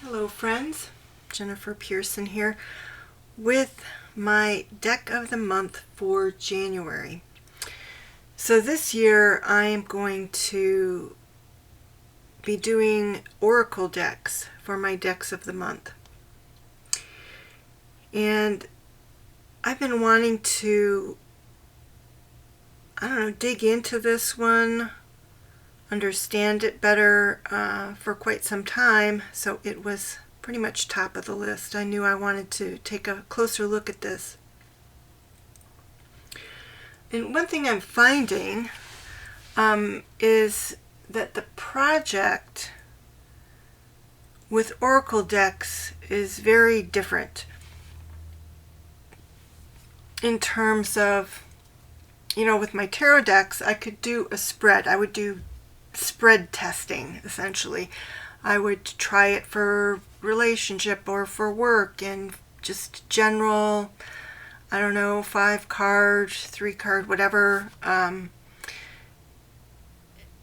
Hello friends, Jennifer Pearson here with my deck of the month for January. So this year I am going to be doing oracle decks for my decks of the month. And I've been wanting to, dig into this one, understand it better for quite some time, so it was pretty much top of the list. I knew I wanted to take a closer look at this. And one thing I'm finding is that the project with oracle decks is very different in terms of, with my tarot decks, I could do a spread. I would do spread testing, essentially. I would try it for relationship or for work and just general, 5-card, 3-card, whatever.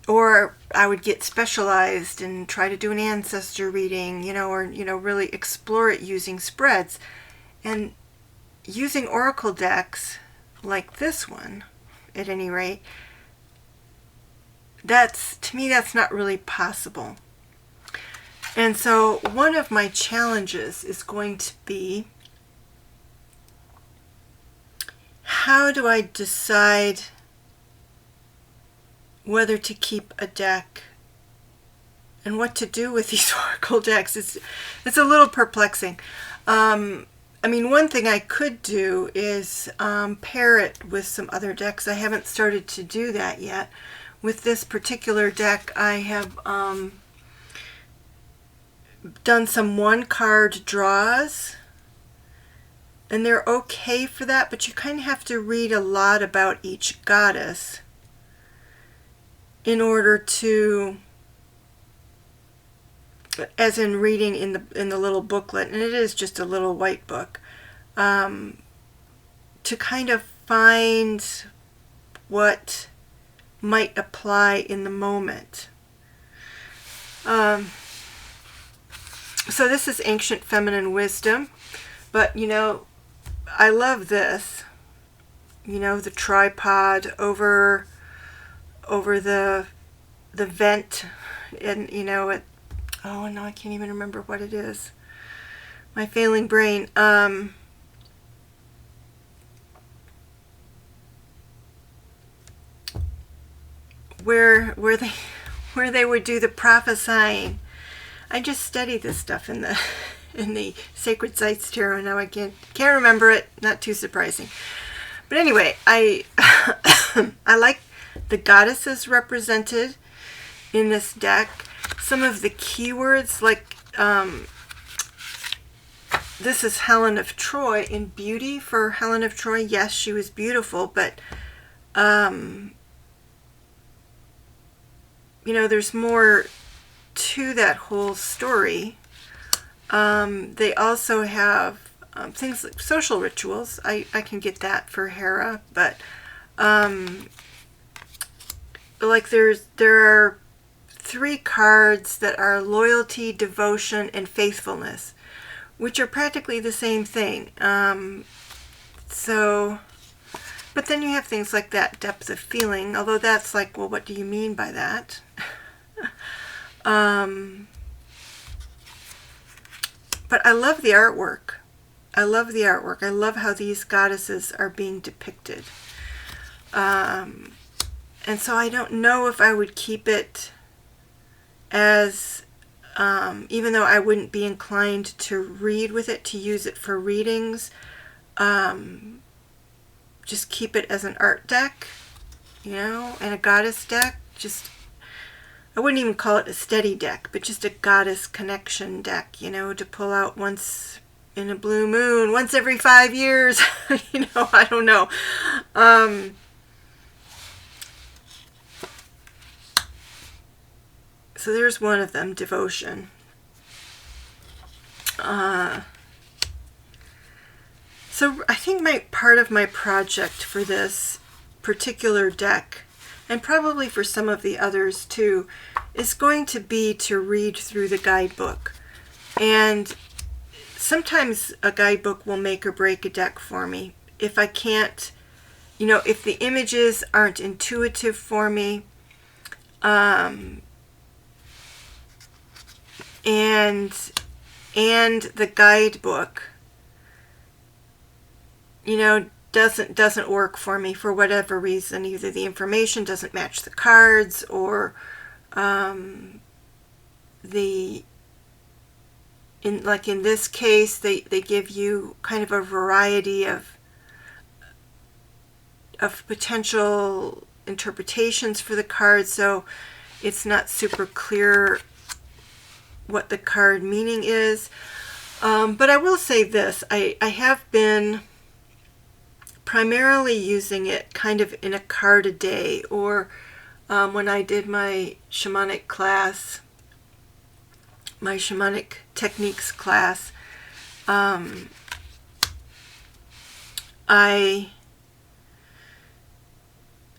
Or I would get specialized and try to do an ancestor reading, or really explore it using spreads. And using oracle decks like this one, at any rate, to me that's not really possible. And so one of my challenges is going to be, how do I decide whether to keep a deck and what to do with these oracle decks? It's a little perplexing. One thing I could do is pair it with some other decks. I haven't started to do that yet. With this particular deck, I have done some 1-card draws, and they're okay for that, but you kind of have to read a lot about each goddess in order to, as in reading in the little booklet, and it is just a little white book, to kind of find what might apply in the moment. So this is Ancient Feminine Wisdom, but I love this. The tripod over the vent, and oh no, I can't even remember what it is. My failing brain. Where they would do the prophesying. I just studied this stuff in the Sacred Sites Tarot. Now I can't remember it. Not too surprising. But anyway, I I like the goddesses represented in this deck. Some of the keywords, like this is Helen of Troy in beauty for Helen of Troy. Yes, she was beautiful, but there's more to that whole story. They also have things like social rituals. I can get that for Hera, but there are 3 cards that are loyalty, devotion, and faithfulness, which are practically the same thing. But then you have things like that depth of feeling, although that's like, well, what do you mean by that? But I love the artwork. I love how these goddesses are being depicted. And so I don't know if I would keep it as, even though I wouldn't be inclined to read with it, to use it for readings, just keep it as an art deck, and a goddess deck. I wouldn't even call it a steady deck, but just a goddess connection deck, to pull out once in a blue moon, once every 5 years. I don't know. So there's one of them, devotion. So I think part of my project for this particular deck, and probably for some of the others too, is going to be to read through the guidebook And sometimes a guidebook will make or break a deck for me. If I can't, if the images aren't intuitive for me, and the guidebook, doesn't work for me for whatever reason. Either the information doesn't match the cards, or in this case, they give you kind of a variety of potential interpretations for the cards, so it's not super clear what the card meaning is. But I will say this, I have been primarily using it kind of in a card a day, or when I did my shamanic class, my shamanic techniques class, I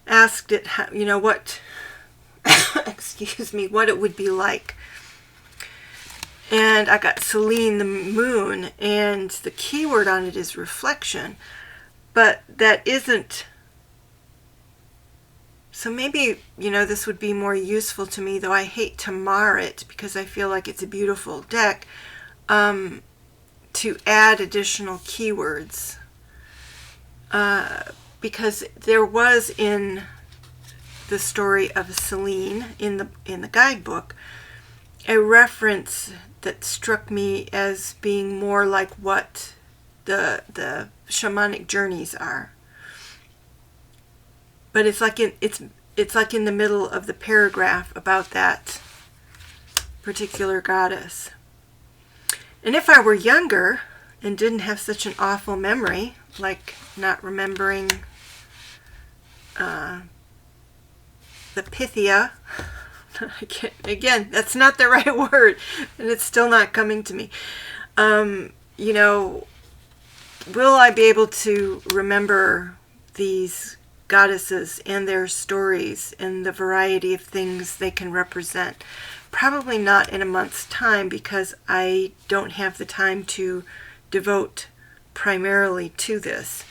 asked it how, what excuse me, what it would be like. And I got Selene, the moon, and the keyword on it is reflection. But that isn't, so maybe, this would be more useful to me, though I hate to mar it because I feel like it's a beautiful deck, to add additional keywords. Because there was in the story of Selene in the guidebook a reference that struck me as being more like what the shamanic journeys are. But it's like in the middle of the paragraph about that particular goddess. And if I were younger and didn't have such an awful memory, like not remembering the Pythia, again, that's not the right word, and it's still not coming to me. Will I be able to remember these goddesses and their stories and the variety of things they can represent? Probably not in a month's time, because I don't have the time to devote primarily to this.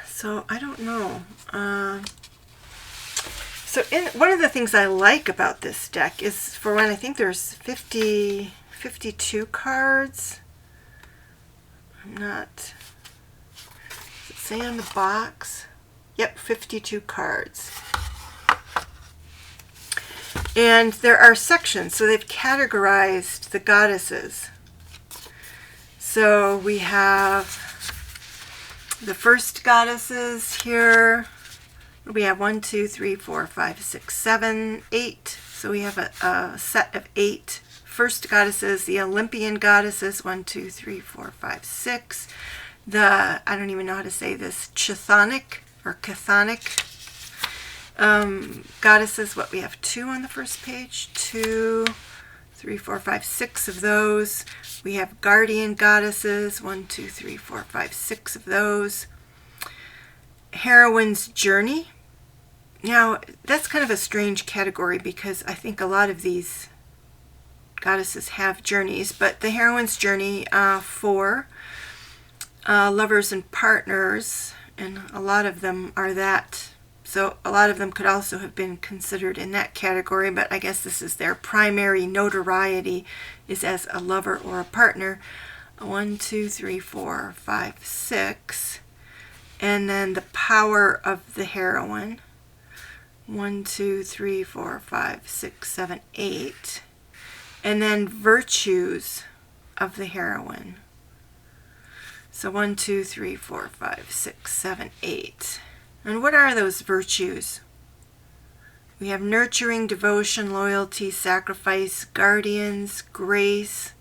So I don't know. So one of the things I like about this deck is, for one, I think there's 52 cards. I'm not, does it say on the box? Yep, 52 cards. And there are sections, so they've categorized the goddesses. So we have the first goddesses here. We have 1, 2, 3, 4, 5, 6, 7, 8. So we have a set of 8 first goddesses. The Olympian goddesses, 1, 2, 3, 4, 5, 6. The, I don't even know how to say this, Chthonic or Chthonic goddesses. What, we have 2 on the first page? 2, 3, 4, 5, 6 of those. We have guardian goddesses, 1, 2, 3, 4, 5, 6 of those. Heroine's journey. Now, that's kind of a strange category, because I think a lot of these goddesses have journeys, but the heroine's journey for lovers and partners, and a lot of them are that. So a lot of them could also have been considered in that category, but I guess this is their primary notoriety, is as a lover or a partner. 1, 2, 3, 4, 5, 6. And then the power of the heroine. 1, 2, 3, 4, 5, 6, 7, 8. And then virtues of the heroine. So 1, 2, 3, 4, 5, 6, 7, 8. And what are those virtues? We have nurturing, devotion, loyalty, sacrifice, guardians, grace.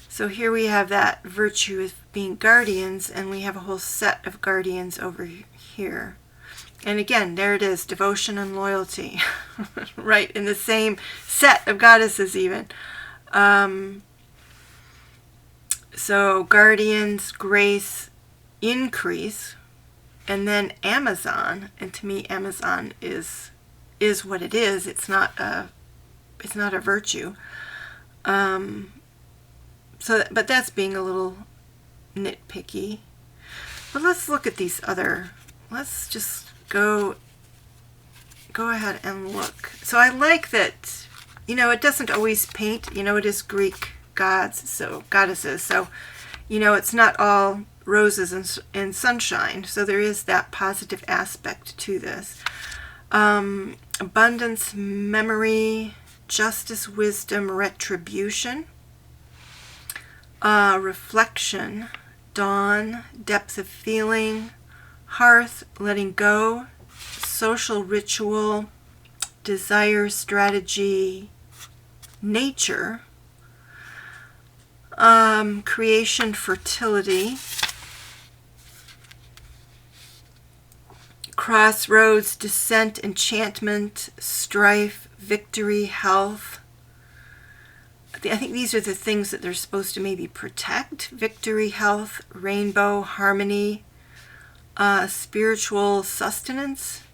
So here we have that virtue of being guardians, and we have a whole set of guardians over here. And again, there it is, devotion and loyalty, right, in the same set of goddesses even. So guardians, grace, increase, and then Amazon. And to me, Amazon is what it is. It's not a it's not a virtue. But that's being a little nitpicky. But let's look at these other. Let's just go ahead and look. So I like that, it doesn't always paint. It is Greek goddesses. So, it's not all roses and sunshine. So there is that positive aspect to this. Abundance, memory, justice, wisdom, retribution, reflection, dawn, depth of feeling, hearth, letting go, social ritual, desire, strategy, nature, creation, fertility, crossroads, descent, enchantment, strife, victory, health. I think these are the things that they're supposed to maybe protect. Victory, health, rainbow, harmony, spiritual sustenance,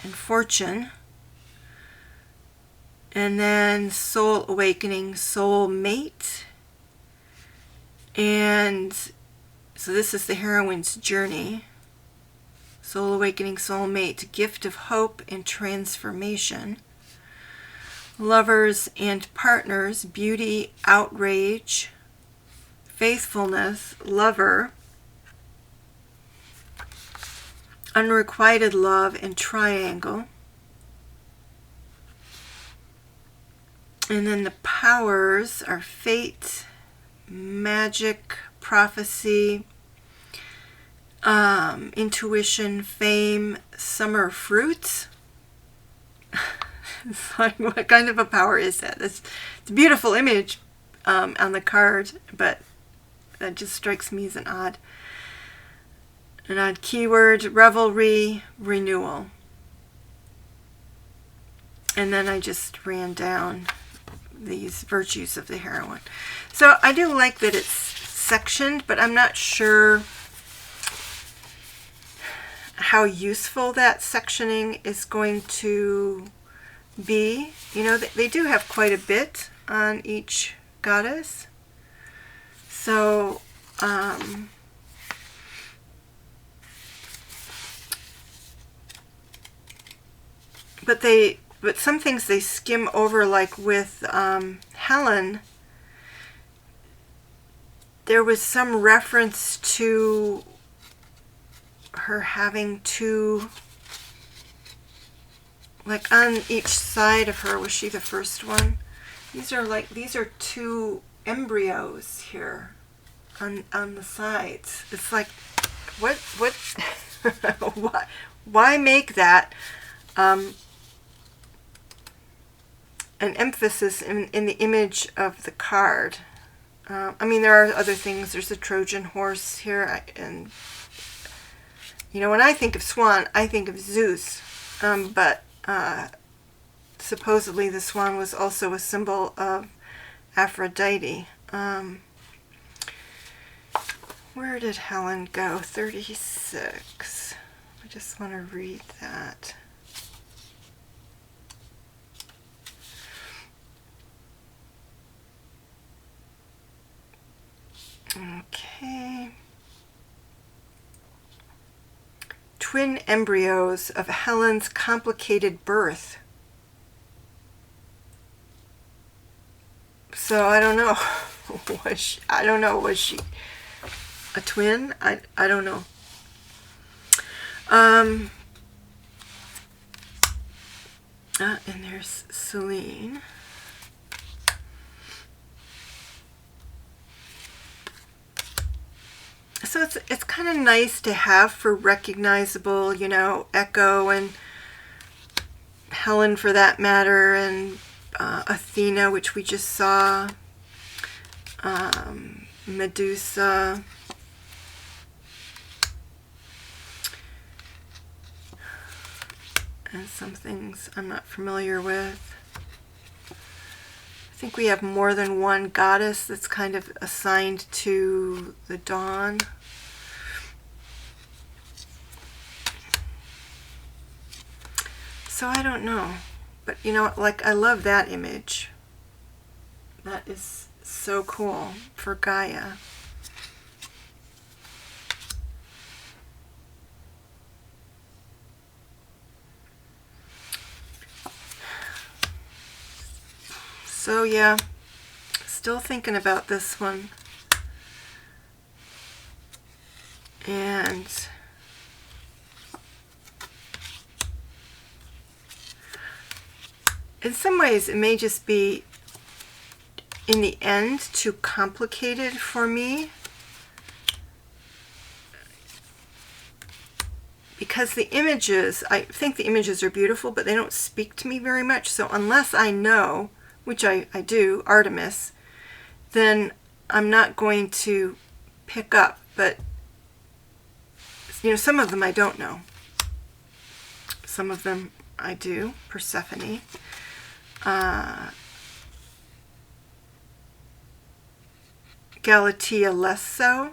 and fortune. And then soul awakening, soul mate. And so this is the heroine's journey. Soul awakening, soul mate, gift of hope and transformation. Lovers and partners, beauty, outrage, faithfulness, lover, unrequited love, and triangle. And then the powers are fate, magic, prophecy, intuition, fame, summer fruits. It's like, what kind of a power is that? It's a beautiful image on the card, but that just strikes me as an odd keyword. Revelry, renewal. And then I just ran down these virtues of the heroine. So I do like that it's sectioned, but I'm not sure how useful that sectioning is going to be. They do have quite a bit on each goddess. So, but some things they skim over, like with Helen, there was some reference to her having two, like on each side of her. Was she the first one? These are two embryos here on the sides. It's like, what why make that an emphasis in the image of the card? There are other things. There's a Trojan horse here, and when I think of swan, I think of Zeus, but supposedly the swan was also a symbol of Aphrodite. Where did Helen go? 36. I just want to read that. Okay. Twin embryos of Helen's complicated birth. So I don't know. Was she a twin? I don't know. And there's Celine. So it's kind of nice to have for recognizable, Echo and Helen for that matter, and Athena, which we just saw, Medusa, and some things I'm not familiar with. I think we have more than one goddess that's kind of assigned to the dawn. So I don't know. But I love that image. That is so cool for Gaia. So yeah, still thinking about this one. And in some ways it may just be, in the end, too complicated for me, because the images, I think the images are beautiful, but they don't speak to me very much. So unless I know, which I do, Artemis, then I'm not going to pick up. But you know, some of them I don't know. Some of them I do. Persephone. Galatea less so.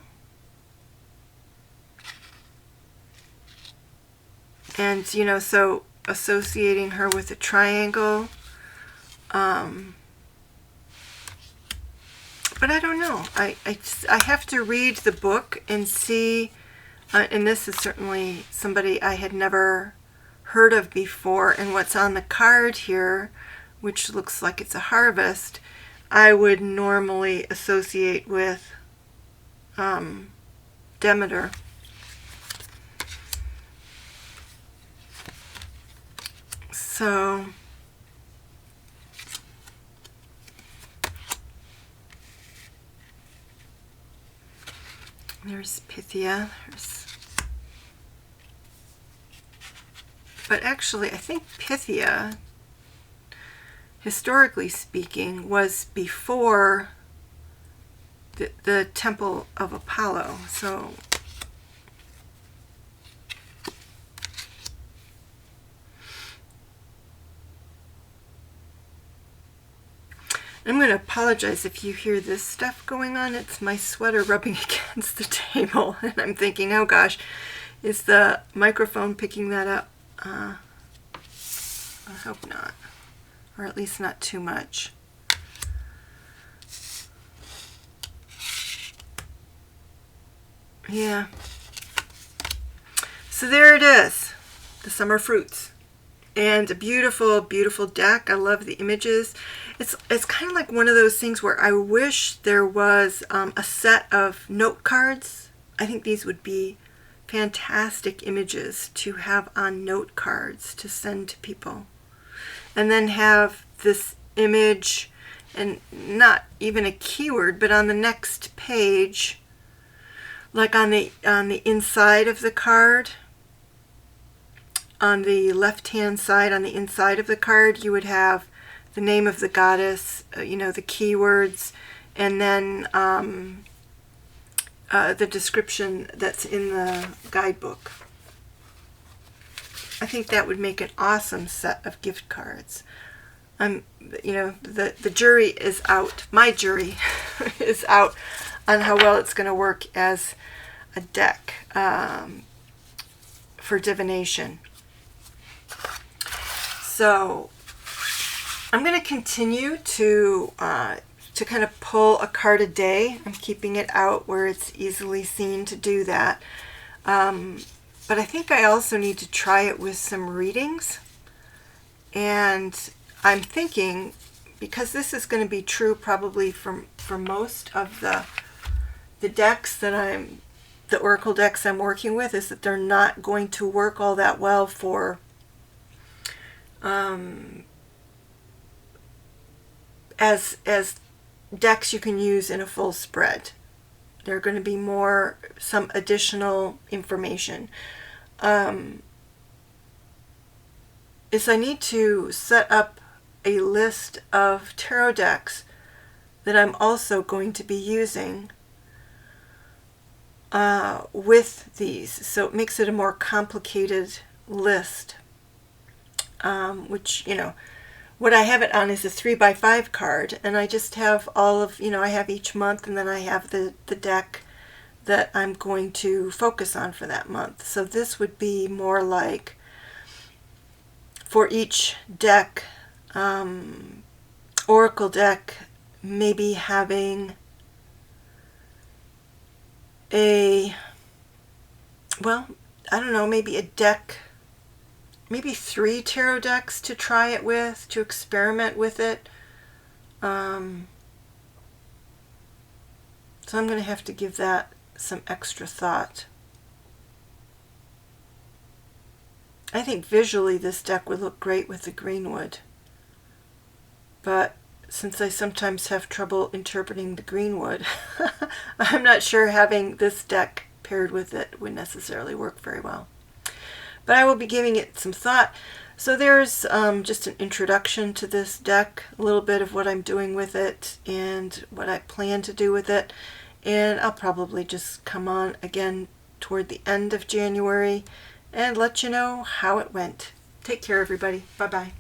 And, you know, so associating her with a triangle. But I don't know. I have to read the book and see. And this is certainly somebody I had never heard of before. And what's on the card here, which looks like it's a harvest, I would normally associate with Demeter. So there's Pythia. But actually, I think Pythia, historically speaking, was before the Temple of Apollo. So I'm going to apologize if you hear this stuff going on. It's my sweater rubbing against the table. And I'm thinking, oh gosh, is the microphone picking that up? I hope not. Or at least not too much. Yeah. So there it is. The summer fruits. And a beautiful, beautiful deck. I love the images. It's kind of like one of those things where I wish there was a set of note cards. I think these would be fantastic images to have on note cards to send to people. And then have this image, and not even a keyword, but on the next page, like on the inside of the card, on the left-hand side, on the inside of the card, you would have the name of the goddess, you know, the keywords, and then the description that's in the guidebook. I think that would make an awesome set of gift cards. You know, the jury is out. My jury is out on how well it's going to work as a deck for divination. So I'm going to continue to kind of pull a card a day. I'm keeping it out where it's easily seen to do that. But I think I also need to try it with some readings. And I'm thinking, because this is going to be true probably for most of the decks that the Oracle decks I'm working with, is that they're not going to work all that well for as decks you can use in a full spread. There are going to be some additional information. Is I need to set up a list of tarot decks that I'm also going to be using with these. So it makes it a more complicated list, which, you know, what I have it on is a 3x5 card, and I just have all of, you know, I have each month, and then I have the deck that I'm going to focus on for that month. So this would be more like, for each deck, Oracle deck, maybe having a, well, I don't know, maybe a deck, maybe 3 tarot decks to try it with, to experiment with it. So I'm going to have to give that some extra thought. I think visually this deck would look great with the greenwood. But since I sometimes have trouble interpreting the greenwood, I'm not sure having this deck paired with it would necessarily work very well. But I will be giving it some thought. So there's just an introduction to this deck, a little bit of what I'm doing with it and what I plan to do with it. And I'll probably just come on again toward the end of January and let you know how it went. Take care, everybody. Bye-bye.